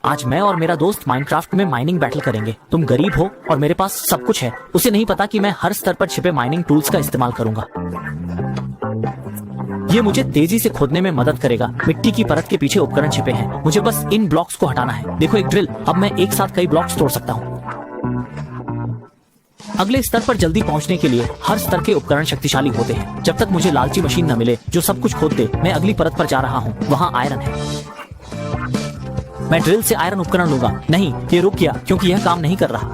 आज मैं और मेरा दोस्त माइनक्राफ्ट में माइनिंग बैटल करेंगे। तुम गरीब हो और मेरे पास सब कुछ है। उसे नहीं पता कि मैं हर स्तर पर छिपे माइनिंग टूल्स का इस्तेमाल करूंगा। ये मुझे तेजी से खोदने में मदद करेगा। मिट्टी की परत के पीछे उपकरण छिपे हैं, मुझे बस इन ब्लॉक्स को हटाना है। देखो एक ड्रिल, अब मैं एक साथ कई ब्लॉक्स तोड़ सकता हूँ। अगले स्तर पर जल्दी पहुंचने के लिए हर स्तर के उपकरण शक्तिशाली होते हैं। जब तक मुझे लालची मशीन न मिले जो सब कुछ खोद दे, मैं अगली परत पर जा रहा हूँ। वहाँ आयरन है। मैं ड्रिल से आयरन उपकरण लूंगा। नहीं, ये रुक गया क्योंकि यह काम नहीं कर रहा।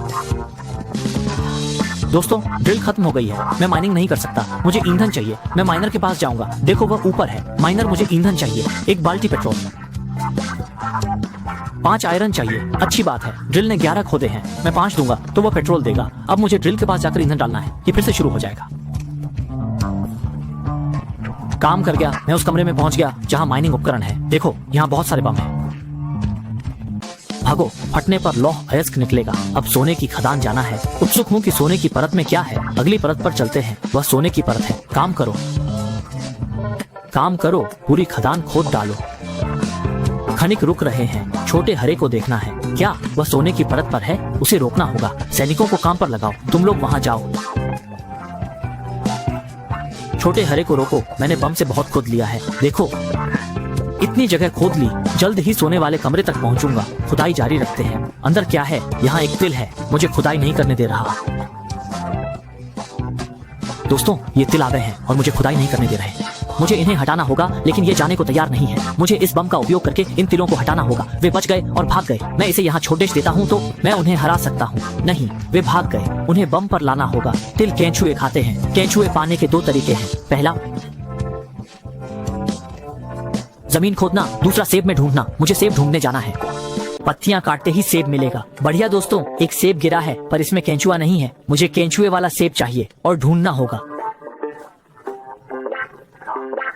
दोस्तों, ड्रिल खत्म हो गई है। मैं माइनिंग नहीं कर सकता। मुझे ईंधन चाहिए। मैं माइनर के पास जाऊंगा। देखो वह ऊपर है। माइनर, मुझे ईंधन चाहिए। एक बाल्टी पेट्रोल। 5 आयरन चाहिए। अच्छी बात है। ड्रिल ने 11 खोदे हैं। मैं 5 दूंगा तो वह पेट्रोल देगा। अब मुझे ड्रिल के पास जाकर ईंधन डालना है। ये फिर से शुरू हो जाएगा। काम कर गया। मैं उस कमरे में पहुंच गया जहां माइनिंग उपकरण है। देखो यहाँ बहुत सारे बम हैं। भागो, फटने पर लौह अयस्क निकलेगा। अब सोने की खदान जाना है। उत्सुक हूँ कि सोने की परत में क्या है। अगली परत पर चलते हैं। वह सोने की परत है। काम करो, काम करो। पूरी खदान खोद डालो। खनिक रुक रहे हैं। छोटे हरे को देखना है। क्या वह सोने की परत पर है? उसे रोकना होगा। सैनिकों को काम पर लगाओ। तुम लोग वहां जाओ। छोटे हरे को रोको। मैंने बम से बहुत खोद लिया है। देखो, इतनी जगह खोद ली। जल्द ही सोने वाले कमरे तक पहुंचूंगा। खुदाई जारी रखते हैं। अंदर क्या है? यहाँ एक तिल है। मुझे खुदाई नहीं करने दे रहा। दोस्तों, ये तिल आ गए हैं और मुझे खुदाई नहीं करने दे रहे। मुझे इन्हें हटाना होगा, लेकिन ये जाने को तैयार नहीं है। मुझे इस बम का उपयोग करके इन तिलों को हटाना होगा। वे बच गए और भाग गए। मैं इसे यहाँ छोड़ देता हूँ तो मैं उन्हें हरा सकता हूँ। नहीं, वे भाग गए। उन्हें बम पर लाना होगा। तिल केंचुए खाते हैं। केंचुए पाने के 2 तरीके हैं। पहला, जमीन खोदना। दूसरा, सेब में ढूंढना। मुझे सेब ढूंढने जाना है। पत्तियां काटते ही सेब मिलेगा। बढ़िया दोस्तों, एक सेब गिरा है पर इसमें केंचुआ नहीं है। मुझे केंचुए वाला सेब चाहिए और ढूंढना होगा।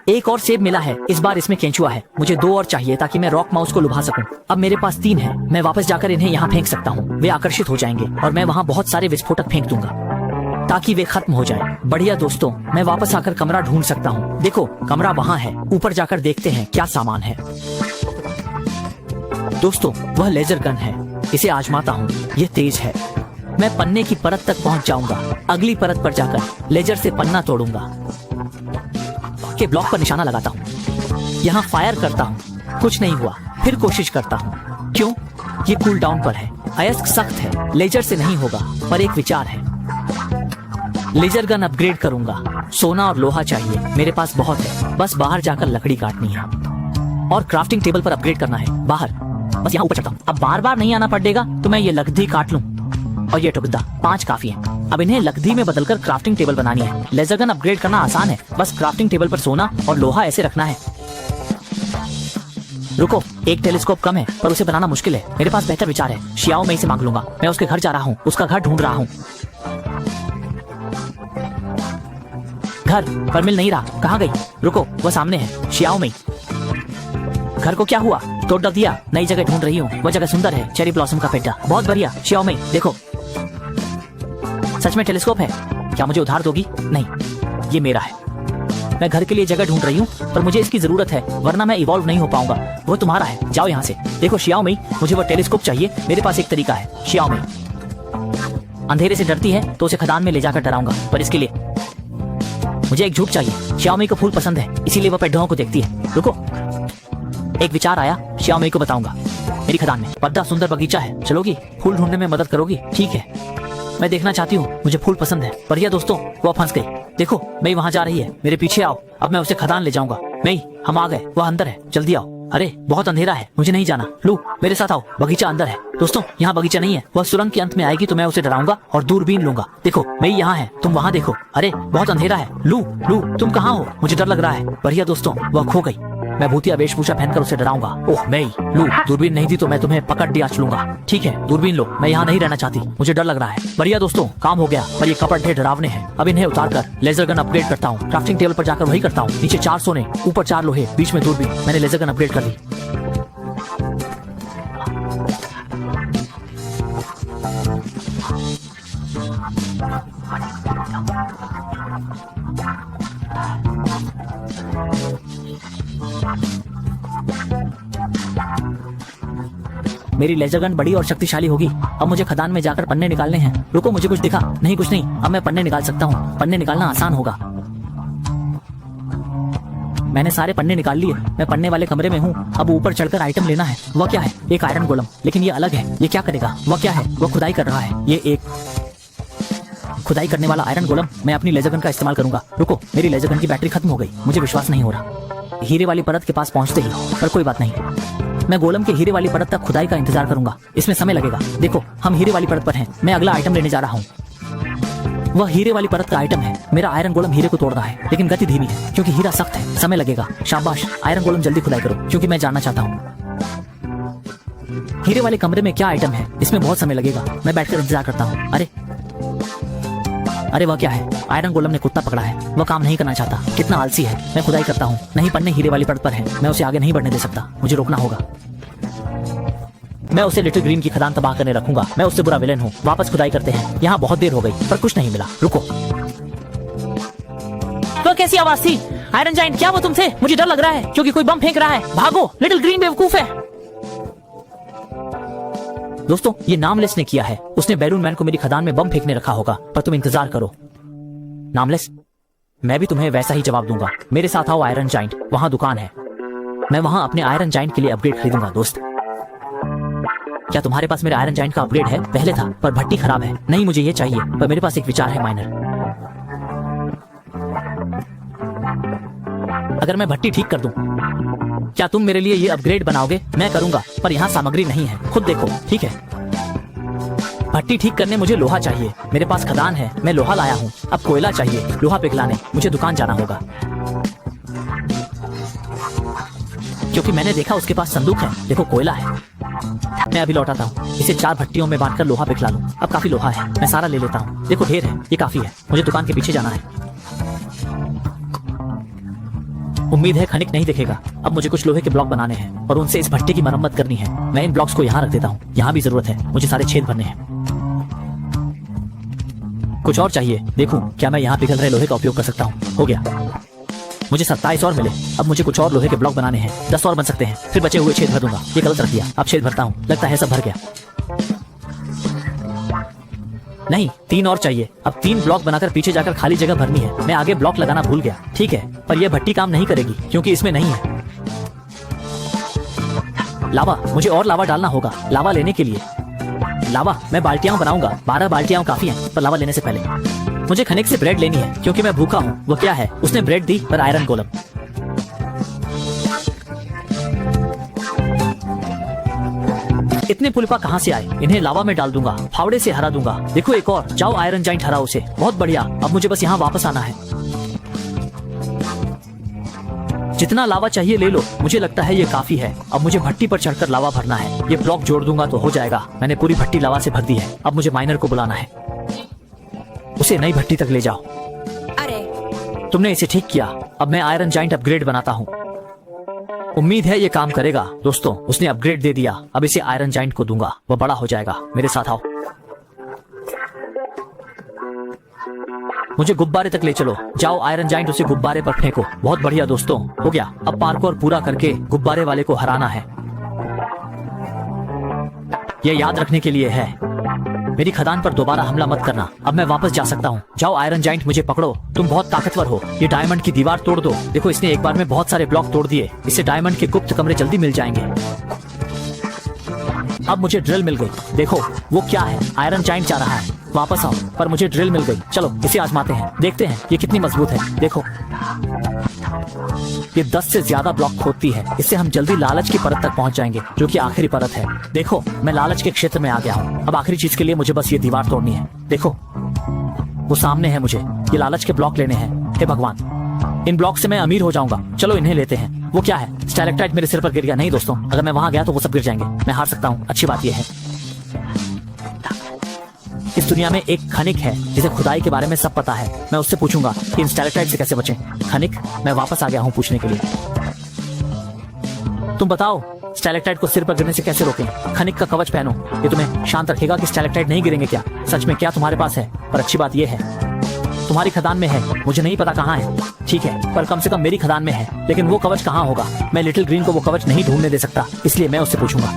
एक और सेब मिला है। इस बार इसमें केंचुआ है। मुझे 2 और चाहिए ताकि मैं रॉक माउस को लुभा सकूं। अब मेरे पास 3 है। मैं वापस जाकर इन्हें यहाँ फेंक सकता हूँ। वे आकर्षित हो जाएंगे और मैं वहाँ बहुत सारे विस्फोटक फेंक दूंगा ताकि वे खत्म हो जाएं। बढ़िया दोस्तों, मैं वापस आकर कमरा ढूंढ सकता हूँ। देखो, कमरा वहाँ है। ऊपर जाकर देखते हैं क्या सामान है। दोस्तों, वह लेजर गन है। इसे आजमाता हूँ। यह तेज है। मैं पन्ने की परत तक पहुँच जाऊंगा। अगली परत पर जाकर लेजर से पन्ना तोड़ूंगा। के ब्लॉक पर निशाना लगाता हूँ। यहाँ फायर करता हूँ। कुछ नहीं हुआ। फिर कोशिश करता हूँ। क्यों? ये कूल डाउन पर है। अयस्क सख्त है। लेजर से नहीं होगा, पर एक विचार है। लेजर गन अपग्रेड करूंगा। सोना और लोहा चाहिए। मेरे पास बहुत है। बस बाहर जाकर लकड़ी काटनी है और क्राफ्टिंग टेबल पर अपग्रेड करना है। बाहर, बस यहाँ ऊपर चढ़ता हूँ। अब बार बार नहीं आना पड़ेगा तो मैं ये लकड़ी काट लूं और ये टुकड़ा। 5 काफी है। अब इन्हें लकड़ी में बदलकर क्राफ्टिंग टेबल बनानी है। लेजर गन अपग्रेड करना आसान है। बस क्राफ्टिंग टेबल पर सोना और लोहा ऐसे रखना है। रुको, एक टेलीस्कोप कम है पर उसे बनाना मुश्किल है। मेरे पास बेहतर विचार है। शियाओ मैं इसे मांग लूंगा। मैं उसके घर जा रहा हूँ। उसका घर ढूंढ रहा हूँ। घर पर मिल नहीं रहा। कहाँ गई? रुको, वह सामने है। शियाओ मई, घर को क्या हुआ? तोड़ दिया। नई जगह ढूंढ रही हूँ। वह जगह सुंदर है। चेरी ब्लॉसम का पेटा। बहुत बढ़िया। शियाओ मई, देखो, सच में टेलीस्कोप है। क्या मुझे उधार दोगी? नहीं, ये मेरा है। मैं घर के लिए जगह ढूंढ रही हूँ पर मुझे इसकी जरूरत है, वरना मैं इवॉल्व नहीं हो पाऊंगा। वो तुम्हारा है। जाओ यहाँ से। देखो शियाओ मई, मुझे वो टेलीस्कोप चाहिए। मेरे पास एक तरीका है। शियाओ मई अंधेरे से डरती है तो उसे खदान में ले जाकर डराऊंगा, पर इसके लिए मुझे एक झूठ चाहिए। शियाओ मई को फूल पसंद है, इसीलिए वह पेड़ों को देखती है। रुको, एक विचार आया। शियाओ मई को बताऊंगा। मेरी खदान में बड़ा सुंदर बगीचा है। चलोगी? फूल ढूंढने में मदद करोगी? ठीक है, मैं देखना चाहती हूँ। मुझे फूल पसंद है। बढ़िया दोस्तों, वो फंस गई। देखो, मई वहाँ जा रही है। मेरे पीछे आओ। अब मैं उसे खदान ले जाऊंगा। मई, हम आ गए। वह अंदर है। जल्दी आओ। अरे बहुत अंधेरा है, मुझे नहीं जाना। लू, मेरे साथ आओ। बगीचा अंदर है। दोस्तों, यहाँ बगीचा नहीं है। वह सुरंग के अंत में आएगी तो मैं उसे डराऊंगा और दूरबीन लूंगा। देखो, मई यहाँ है। तुम वहाँ देखो। अरे बहुत अंधेरा है। लू, तुम कहाँ हो? मुझे डर लग रहा है। बढ़िया दोस्तों, वह खो गई। मैं भूतिया वेशभूषा पहनकर उसे डराऊंगा। ओह मई, लू, दूरबीन नहीं दी तो मैं तुम्हें पकड़ दिया लूंगा। ठीक है, दूरबीन लो। मैं यहाँ नहीं रहना चाहती। मुझे डर लग रहा है। बढ़िया दोस्तों, काम हो गया, पर ये कपड़ ढेर डरावने हैं। अब इन्हें उतार कर लेजर गन अपग्रेड करता हूँ। क्राफ्टिंग टेबल पर जाकर वही करता हूँ। नीचे 4 सोने, ऊपर 4 लोहे, बीच में दूरबीन। मैंने लेजर गन अपग्रेड कर ली। मेरी लेजर गन बड़ी और शक्तिशाली होगी। अब मुझे खदान में जाकर पन्ने निकालने हैं। रुको, मुझे कुछ दिखा। नहीं, कुछ नहीं। अब मैं पन्ने निकाल सकता हूँ। पन्ने निकालना आसान होगा। मैंने सारे पन्ने निकाल लिए। मैं पन्ने वाले कमरे में हूँ। अब ऊपर चढ़कर आइटम लेना है। वह क्या है? एक आयरन गोलम, लेकिन ये अलग है। ये क्या करेगा? वह क्या है? वह खुदाई कर रहा है। ये एक खुदाई करने वाला आयरन गोलम। मैं अपनी लेजर गन का इस्तेमाल करूंगा। रुको, मेरी लेजर गन की बैटरी खत्म हो गई। मुझे विश्वास नहीं हो रहा। हीरे वाली परत के पास पहुंचते ही, पर कोई बात नहीं। मैं गोलम के हीरे वाली परत तक खुदाई का इंतजार करूंगा। इसमें समय लगेगा। देखो, हम हीरे वाली परत पर हैं। मैं अगला आइटम लेने जा रहा हूँ। वह हीरे वाली परत का आइटम है। मेरा आयरन गोलम हीरे को तोड़ रहा है, लेकिन गति धीमी है क्योंकि हीरा सख्त है। समय लगेगा। शाबाश आयरन गोलम, जल्दी खुदाई करो क्योंकि मैं जानना चाहता हूँ हीरे वाले कमरे में क्या आइटम है। इसमें बहुत समय लगेगा। मैं बैठकर इंतजार करता हूँ। अरे वह क्या है? आयरन गोलम ने कुत्ता पकड़ा है। वह काम नहीं करना चाहता। कितना आलसी है। मैं खुदाई करता हूँ। नहीं, पन्ने हीरे वाली परत पर हैं। मैं उसे आगे नहीं बढ़ने दे सकता। मुझे रोकना होगा। मैं उसे लिटिल ग्रीन की खदान तबाह करने रखूंगा। मैं उससे बुरा विलेन हूँ। वापस खुदाई करते हैं। यहाँ बहुत देर हो गई पर कुछ नहीं मिला। रुको, तो कैसी आवाज थी? आयरन जाइंट, क्या वो तुम थे? मुझे डर लग रहा है क्योंकि कोई बम फेंक रहा है। भागो, लिटिल ग्रीन बेवकूफ है। दोस्तों, ये नामलेस ने किया है। उसने बैरून मैन को मेरी खदान में बम फेंकने रखा होगा। पर तुम इंतजार करो नामलेस, मैं भी तुम्हें वैसा ही जवाब दूंगा। मेरे साथ आओ आयरन जाइंट, वहां दुकान है। मैं वहां अपने आयरन जाइंट के लिए अपग्रेड खरीदूंगा। दोस्त, क्या तुम्हारे पास मेरे आयरन जाइंट का अपग्रेड है? पहले था पर भट्टी खराब है। नहीं, मुझे ये चाहिए। पर मेरे पास एक विचार है माइनर। अगर मैं भट्टी ठीक कर दूं, क्या तुम मेरे लिए ये अपग्रेड बनाओगे? मैं करूंगा, पर यहाँ सामग्री नहीं है। खुद देखो। ठीक है, भट्टी ठीक करने मुझे लोहा चाहिए। मेरे पास खदान है। मैं लोहा लाया हूँ। अब कोयला चाहिए लोहा पिघलाने। मुझे दुकान जाना होगा क्योंकि मैंने देखा उसके पास संदूक है। देखो, कोयला है। मैं अभी लौटाता हूँ। इसे 4 भट्टियों में बांटकर लोहा पिघला लूं। अब काफी लोहा है। मैं सारा ले लेता हूँ। देखो, ढेर है। ये काफी है। मुझे दुकान के पीछे जाना है। उम्मीद है खनिक नहीं दिखेगा। अब मुझे कुछ लोहे के ब्लॉक बनाने हैं और उनसे इस भट्टी की मरम्मत करनी है। मैं इन ब्लॉक्स को यहाँ रख देता हूँ। यहाँ भी जरूरत है। मुझे सारे छेद भरने हैं। कुछ और चाहिए। देखूं क्या मैं यहाँ पिघल रहे लोहे का उपयोग कर सकता हूँ। हो गया। मुझे 27 और मिले। अब मुझे कुछ और लोहे के ब्लॉक बनाने हैं। 10 और बन सकते हैं। फिर बचे हुए छेद भर दूंगा। ये गलत रख दिया। अब छेद भरता हूँ। लगता है सब भर गया। नहीं, 3 और चाहिए। अब 3 ब्लॉक बनाकर पीछे जाकर खाली जगह भरनी है। मैं आगे ब्लॉक लगाना भूल गया। ठीक है, पर यह भट्टी काम नहीं करेगी क्योंकि इसमें नहीं है लावा। मुझे और लावा डालना होगा लावा लेने के लिए। लावा मैं बाल्टियां बनाऊंगा। 12 बाल्टियां काफी हैं, पर लावा लेने से पहले मुझे खनिक से ब्रेड लेनी है क्योंकि मैं भूखा हूँ। वो क्या है? उसने ब्रेड दी पर आयरन गोलम। इतने पुलिपा कहाँ से आए? इन्हें लावा में डाल दूंगा। फावड़े से हरा दूंगा। देखो, एक और। जाओ आयरन जाइंट, हरा उसे। बहुत बढ़िया। अब मुझे बस यहाँ वापस आना है। जितना लावा चाहिए ले लो। मुझे लगता है ये काफी है। अब मुझे भट्टी पर चढ़कर लावा भरना है। ये ब्लॉक जोड़ दूंगा तो हो जाएगा। मैंने पूरी भट्टी लावा से भर दी है। अब मुझे माइनर को बुलाना है। उसे नई भट्टी तक ले जाओ। अरे, तुमने इसे ठीक किया। अब मैं आयरन जाइंट अपग्रेड बनाता हूँ। उम्मीद है ये काम करेगा। दोस्तों, उसने अपग्रेड दे दिया। अब इसे आयरन जाइंट को दूंगा। वह बड़ा हो जाएगा। मेरे साथ आओ। मुझे गुब्बारे तक ले चलो। जाओ आयरन जाइंट, उसे गुब्बारे पर फेंको। बहुत बढ़िया दोस्तों, हो गया। अब पार्कोर पूरा करके गुब्बारे वाले को हराना है। यह याद रखने के लिए है। मेरी खदान पर दोबारा हमला मत करना। अब मैं वापस जा सकता हूँ। जाओ आयरन जाइंट, मुझे पकड़ो। तुम बहुत ताकतवर हो। ये डायमंड की दीवार तोड़ दो। देखो, इसने एक बार में बहुत सारे ब्लॉक तोड़ दिए। इससे डायमंड के गुप्त कमरे जल्दी मिल जाएंगे। अब मुझे ड्रिल मिल गई। देखो, वो क्या है? आयरन जाइंट जा रहा है। वापस आओ। पर मुझे ड्रिल मिल गई। चलो इसे आजमाते हैं। देखते हैं ये कितनी मजबूत है। देखो, ये 10 से ज्यादा ब्लॉक खोदती है। इससे हम जल्दी लालच की परत तक पहुंच जाएंगे, जो कि आखिरी परत है। देखो, मैं लालच के क्षेत्र में आ गया हूँ। अब आखिरी चीज के लिए मुझे बस ये दीवार तोड़नी है। देखो, वो सामने है। मुझे ये लालच के ब्लॉक लेने हैं। हे भगवान, इन ब्लॉक से मैं अमीर हो जाऊंगा। चलो इन्हें लेते हैं। वो क्या है? स्टैलेक्टाइट मेरे सिर पर गिर गया। नहीं दोस्तों, अगर मैं वहां गया तो वो सब गिर जाएंगे। मैं हार सकता हूँ। अच्छी बात यह है इस दुनिया में एक खनिक है जिसे खुदाई के बारे में सब पता है। मैं उससे पूछूंगा कि इन स्टैलेक्टाइट से कैसे बचें। खनिक, मैं वापस आ गया हूँ पूछने के लिए। तुम बताओ, स्टैलेक्टाइट को सिर पर गिरने से कैसे रोकें? खनिक का कवच पहनो। ये तुम्हें शांत रखेगा कि स्टैलेक्टाइट नहीं गिरेंगे क्या? सच में क्या तुम्हारे पास है? पर अच्छी बात यह है तुम्हारी खदान में है। मुझे नहीं पता कहाँ है। ठीक है, पर कम से कम मेरी खदान में है। लेकिन वो कवच कहाँ होगा? मैं लिटिल ग्रीन को वो कवच नहीं ढूंढने दे सकता, इसलिए मैं उससे पूछूंगा।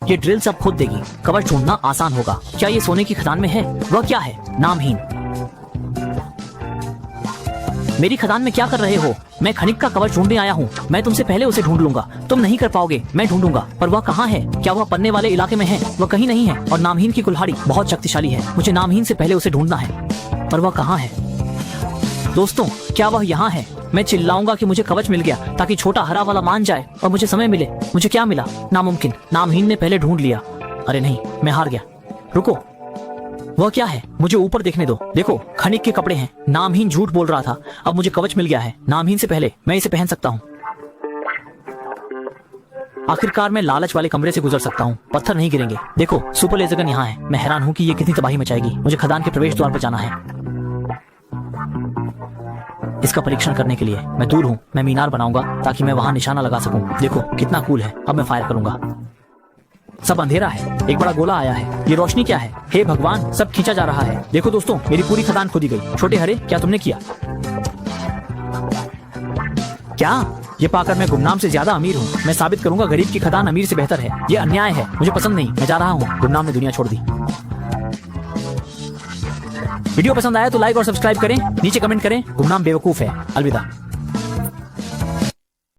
ये ड्रिल सब खुद देगी। कवच ढूंढना आसान होगा। क्या ये सोने की खदान में है? वह क्या है? नामहीन। मेरी खदान में क्या कर रहे हो? मैं खनिक का कवच ढूंढने आया हूँ। मैं तुमसे पहले उसे ढूंढ लूंगा। तुम नहीं कर पाओगे, मैं ढूंढूंगा। पर वह कहाँ है? क्या वह पन्ने वाले इलाके में है? वह कहीं नहीं है। और नामहीन की कुल्हाड़ी बहुत शक्तिशाली है। मुझे नामहीन से पहले उसे ढूंढना है। पर वह कहाँ है? दोस्तों, क्या वह यहाँ है? मैं चिल्लाऊंगा कि मुझे कवच मिल गया ताकि छोटा हरा वाला मान जाए और मुझे समय मिले। मुझे क्या मिला? नामुमकिन। नामहीन ने पहले ढूंढ लिया। अरे नहीं, मैं हार गया। रुको, वह क्या है? मुझे ऊपर देखने दो। देखो, खनिक के कपड़े हैं। नामहीन झूठ बोल रहा था। अब मुझे कवच मिल गया है। नामहीन से पहले मैं इसे पहन सकता हूँ। आखिरकार मैं लालच वाले कमरे से गुजर सकता हूँ। पत्थर नहीं गिरेंगे। देखो, सुपर लेजर गन यहाँ है। मैं हैरान हूँ कि ये कितनी तबाही मचाएगी। मुझे खदान के प्रवेश द्वार पर जाना है। इसका परीक्षण करने के लिए मैं दूर हूँ। मैं मीनार बनाऊंगा ताकि मैं वहां निशाना लगा सकूं। देखो कितना कूल है। अब मैं फायर करूंगा। सब अंधेरा है। एक बड़ा गोला आया है। ये रोशनी क्या है? हे भगवान, सब खींचा जा रहा है। देखो दोस्तों, मेरी पूरी खदान खोदी गई। छोटे हरे, क्या तुमने किया? क्या? ये पाकर मैं गुमनाम से ज्यादा अमीर हूँ। मैं साबित करूंगा गरीब की खदान अमीर से बेहतर है। ये अन्याय है। मुझे पसंद नहीं। मैं जा रहा हूँ। गुमनाम ने दुनिया छोड़ दी। वीडियो पसंद आया तो लाइक और सब्सक्राइब करें। नीचे कमेंट करें गुमनाम बेवकूफ है। अलविदा।